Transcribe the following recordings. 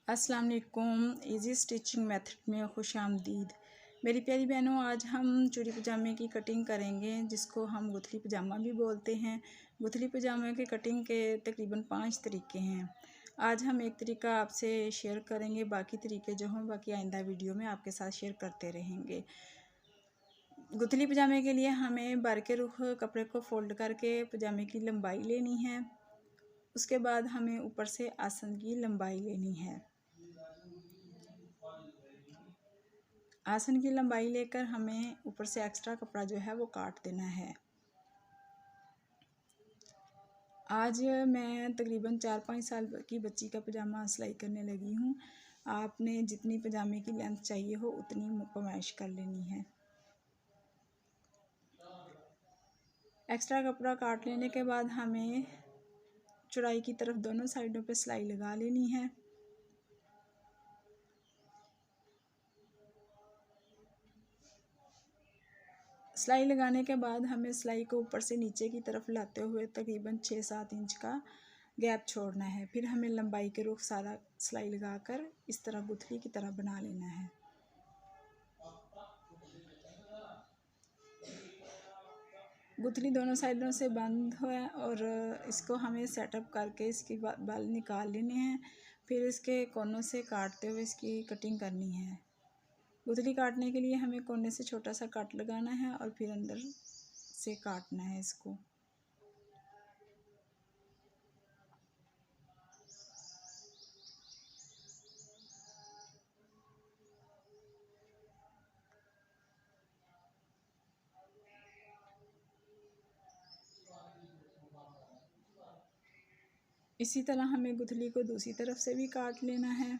अस्सलाम वालेकुम। Easy stitching method में खुश आमदीद। मेरी प्यारी बहनों, आज हम चूड़ी पजामे की कटिंग करेंगे, जिसको हम गुथली पजामा भी बोलते हैं। गुथली पजामे की कटिंग के तकरीबन 5 तरीके हैं। आज हम एक तरीका आपसे शेयर करेंगे, बाकी तरीके जो हों बाकी आइंदा वीडियो में आपके साथ शेयर करते रहेंगे। गुथली पजामे के लिए हमें बार के रुख कपड़े को फोल्ड करके पजामे की लंबाई लेनी है। उसके बाद हमें ऊपर से आसन की लंबाई लेनी है। आसन की लंबाई लेकर हमें ऊपर से एक्स्ट्रा कपड़ा जो है वो काट देना है। आज मैं तकरीबन 4-5 साल की बच्ची का पजामा सिलाई करने लगी हूँ। आपने जितनी पजामे की लेंथ चाहिए हो उतनी पैमाइश कर लेनी है। एक्स्ट्रा कपड़ा काट लेने के बाद हमें चौड़ाई की तरफ दोनों साइडों पे सिलाई लगा लेनी है। सिलाई लगाने के बाद हमें सिलाई को ऊपर से नीचे की तरफ लाते हुए तकरीबन 6-7 इंच का गैप छोड़ना है। फिर हमें लंबाई के रुख सारा सिलाई लगाकर इस तरह गुथली की तरह बना लेना है। गुथली दोनों साइडों से बंद है और इसको हमें सेटअप करके इसकी बाल निकाल लेने हैं। फिर इसके कोनों से काटते हुए इसकी कटिंग करनी है। गुथली काटने के लिए हमें कोने से छोटा सा कट लगाना है और फिर अंदर से काटना है इसको। इसी तरह हमें गुथली को दूसरी तरफ से भी काट लेना है।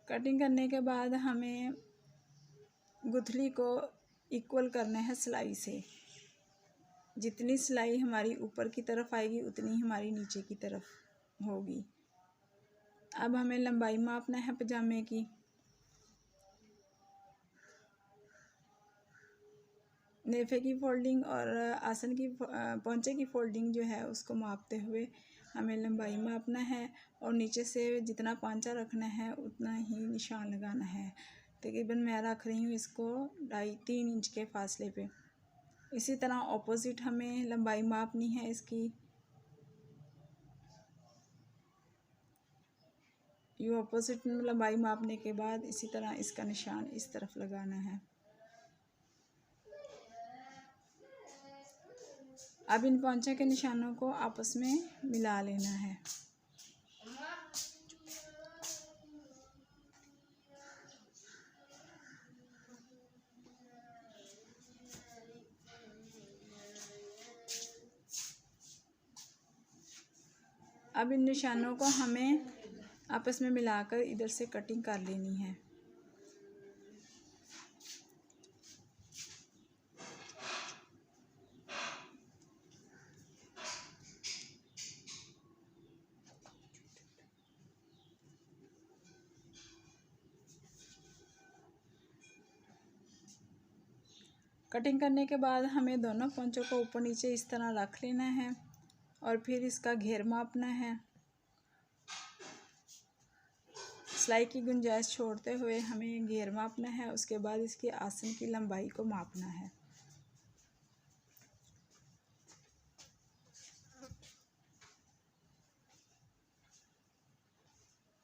कटिंग करने के बाद हमें गुथली को इक्वल करना है सिलाई से। जितनी सिलाई हमारी ऊपर की तरफ आएगी उतनी हमारी नीचे की तरफ होगी। अब हमें लंबाई मापना है पजामे की। नेफे की फोल्डिंग और आसन की पोंचे की फोल्डिंग जो है उसको मापते हुए हमें लंबाई मापना है और नीचे से जितना पांचा रखना है उतना ही निशान लगाना है। तकरीबन मैं रख रही हूँ इसको 2.5-3 इंच के फासले पे। इसी तरह ऑपोजिट हमें लंबाई मापनी है इसकी। ये ऑपोजिट लंबाई मापने के बाद इसी तरह इसका निशान इस तरफ लगाना है। अब इन पोंचे के निशानों को आपस में मिला लेना है। अब इन निशानों को हमें आपस में मिलाकर इधर से कटिंग कर लेनी है। कटिंग करने के बाद हमें दोनों पोंचों को ऊपर नीचे इस तरह रख लेना है और फिर इसका घेर मापना है। सिलाई की गुंजाइश छोड़ते हुए हमें घेर मापना है। उसके बाद इसकी आसन की लंबाई को मापना है।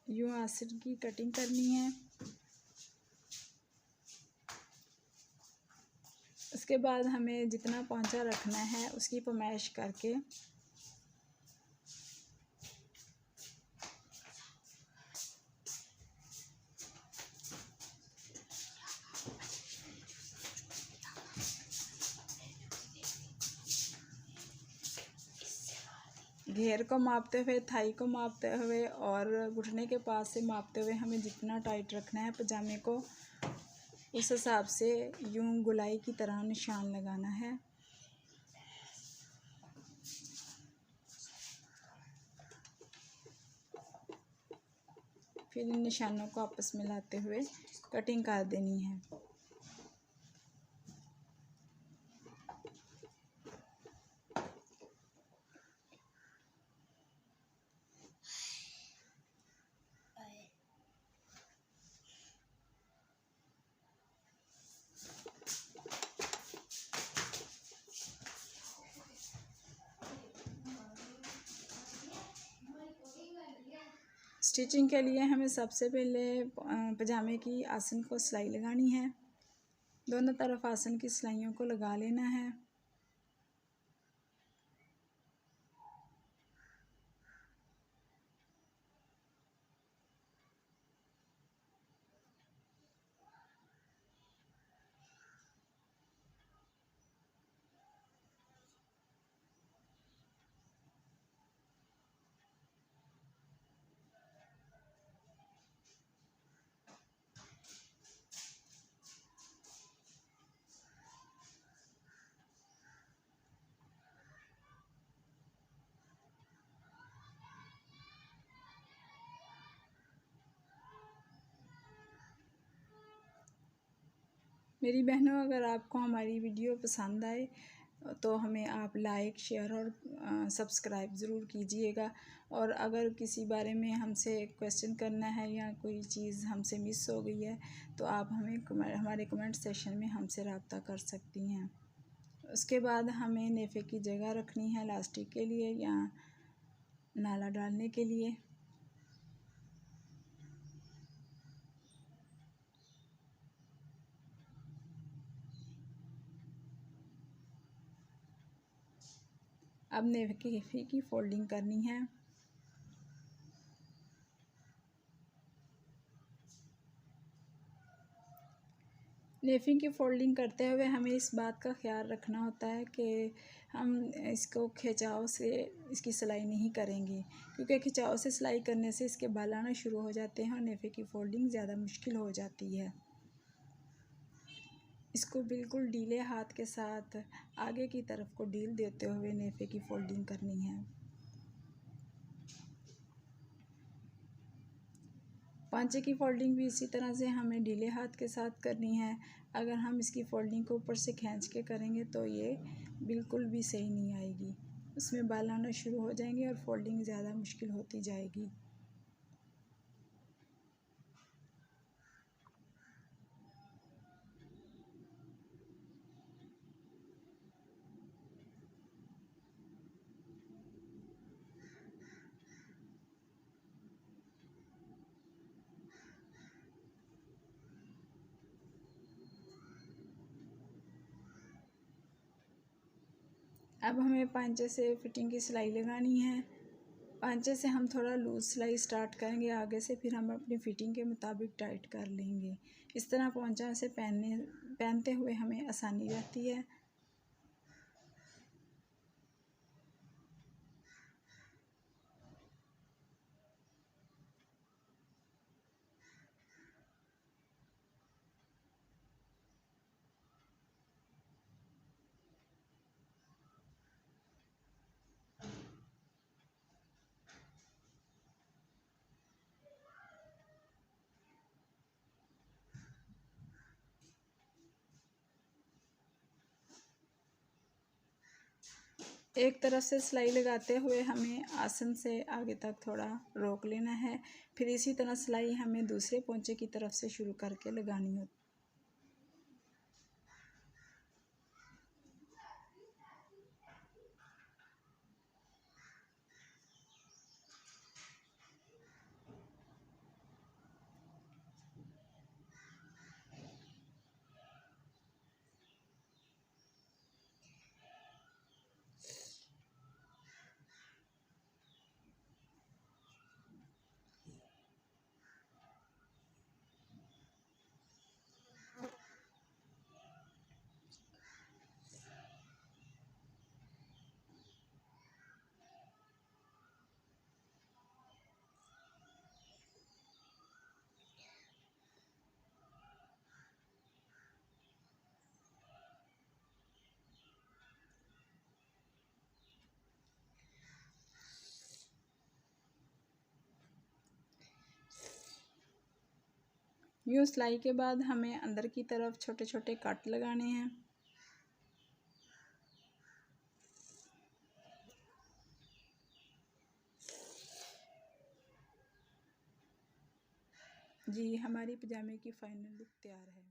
यूँ आसन की कटिंग करनी है। उसके बाद हमें जितना पोंचा रखना है उसकी पैमाइश करके घेर को मापते हुए, थाई को मापते हुए और घुटने के पास से मापते हुए हमें जितना टाइट रखना है पजामे को उस हिसाब से यूं गोलाई की तरह निशान लगाना है। फिर इन निशानों को आपस में लाते हुए कटिंग कर देनी है। स्टिचिंग के लिए हमें सबसे पहले पजामे की आसन को सिलाई लगानी है। दोनों तरफ आसन की सिलाइयों को लगा लेना है। मेरी बहनों, अगर आपको हमारी वीडियो पसंद आए तो हमें आप लाइक, शेयर और सब्सक्राइब ज़रूर कीजिएगा। और अगर किसी बारे में हमसे क्वेश्चन करना है या कोई चीज़ हमसे मिस हो गई है तो आप हमें हमारे कमेंट सेक्शन में हमसे रब्ता कर सकती हैं। उसके बाद हमें नेफे की जगह रखनी है इलास्टिक के लिए या नाला डालने के लिए। अब नेफे की फोल्डिंग करनी है। नेफिंग की फोल्डिंग करते हुए हमें इस बात का ख्याल रखना होता है कि हम इसको खिंचाव से इसकी सिलाई नहीं करेंगे, क्योंकि खिंचाव से सिलाई करने से इसके बाल आना शुरू हो जाते हैं और नेफे की फोल्डिंग ज़्यादा मुश्किल हो जाती है। इसको बिल्कुल ढीले हाथ के साथ आगे की तरफ को ढील देते हुए नेफे की फोल्डिंग करनी है। पांचे की फोल्डिंग भी इसी तरह से हमें ढीले हाथ के साथ करनी है। अगर हम इसकी फोल्डिंग को ऊपर से खींच के करेंगे तो ये बिल्कुल भी सही नहीं आएगी, उसमें बाल आना शुरू हो जाएंगे और फोल्डिंग ज़्यादा मुश्किल होती जाएगी। अब हमें पांचे से फिटिंग की सिलाई लगानी है। पांचे से हम थोड़ा लूज़ सिलाई स्टार्ट करेंगे आगे से, फिर हम अपनी फिटिंग के मुताबिक टाइट कर लेंगे। इस तरह पांचा से पहनते हुए हमें आसानी रहती है। एक तरफ से सिलाई लगाते हुए हमें आसन से आगे तक थोड़ा रोक लेना है, फिर इसी तरह सिलाई हमें दूसरे पोंचे की तरफ से शुरू करके लगानी होती है। यूँ सिलाई के बाद हमें अंदर की तरफ छोटे छोटे कट लगाने हैं। जी, हमारी पजामे की फाइनल लुक तैयार है।